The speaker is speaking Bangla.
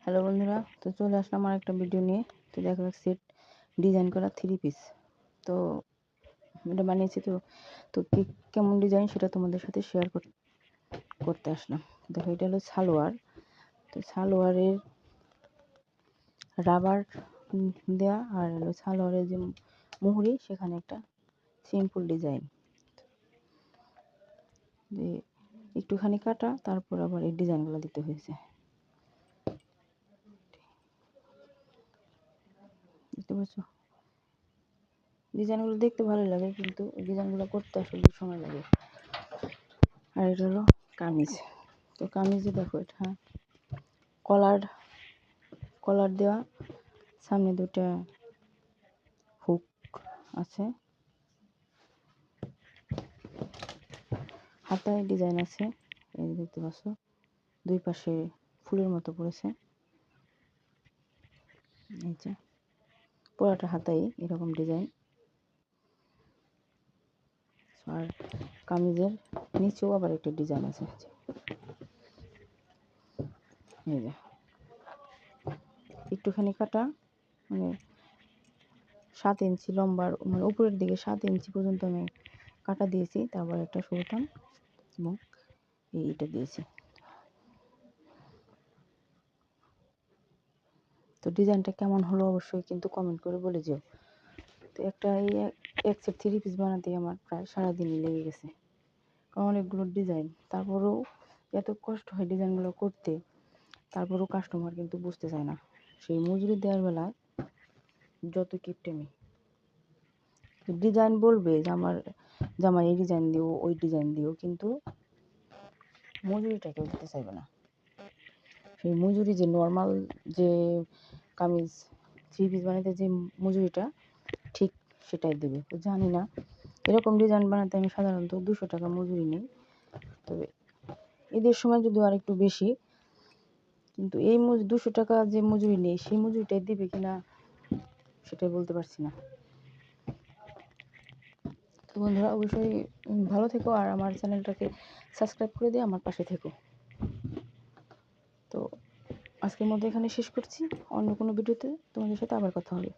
হ্যালো বন্ধুরা, তো চলে আসলাম আর একটা ভিডিও নিয়ে। তো দেখো, এক সেট ডিজাইন করা 3 পিস। তো এটা বানিয়েছি। তো কেমন ডিজাইন সেটা তোমাদের সাথে শেয়ার করতে আসলাম। দেখো, এটা হলো সালোয়ার। তো সালোয়ারের রাবার দেওয়া, আর হলো সালোয়ারের যে মুহুরি, সেখানে একটা সিম্পল ডিজাইন, যে একটুখানি কাটা, তারপর আবার এই ডিজাইনগুলো দিতে হয়েছে। বুঝতে পারছো? ডিজাইনগুলো দেখতে ভালো লাগে, কিন্তু ডিজাইনগুলো করতে আসলে সময় লাগে। আর এটা হলো কামিজ। তো কামিজে দেখো, এটা কলার দেওয়া, সামনে দুটা হুক আছে, হাতায় ডিজাইন আছে, এই দেখতে পাচ্ছ, দুই পাশে ফুলের মতো পড়েছে। এই যে পুরাটা হাতায় এরকম ডিজাইন। আর কামিজের নিচেও আবার একটা ডিজাইন আছে। এই যে একটুখানি কাটা, মানে 7 ইঞ্চি লম্বার, মানে উপরের দিকে 7 ইঞ্চি পর্যন্ত আমি কাটা দিয়েছি। তারপর একটা সুতাম এবং এইটা দিয়েছি। তো ডিজাইনটা কেমন হলো অবশ্যই কিন্তু কমেন্ট করে বলে যেও। তো এক সেট 3 পিস বানাতে আমার প্রায় সারাদিনই লেগে গেছে, কারণ অনেকগুলো ডিজাইন। তারপরেও এত কষ্ট হয় ডিজাইনগুলো করতে, তারপরেও কাস্টমার কিন্তু বুঝতে চায় না। সেই মজুরি দেওয়ার বেলায় যত কিপটেমি, ডিজাইন বলবে যে আমার এই ডিজাইন দিও, ওই ডিজাইন দিও, কিন্তু মজুরিটা কেউ দিতে চাইবে না। সেই মজুরি, যে নর্মাল যে কামিজ 3 পিস বানাতে যে মজুরিটা, ঠিক সেটাই দেবে। তো জানি না, এরকম ডিজাইন বানাতে আমি সাধারণত 200 টাকা মজুরি নিই। তবে ঈদের সময় যদি আর একটু বেশি, কিন্তু এই 200 টাকা যে মজুরি নেই, সেই মজুরিটাই দিবে কিনা সেটাই বলতে পারছি না। তো বন্ধুরা, অবশ্যই ভালো থেকো, আর আমার চ্যানেলটাকে সাবস্ক্রাইব করে দিয়ে আমার পাশে থেকো। তো আজকের মধ্যে এখানে শেষ করছি। অন্য কোনো ভিডিওতে তোমাদের সাথে আবার কথা হবে।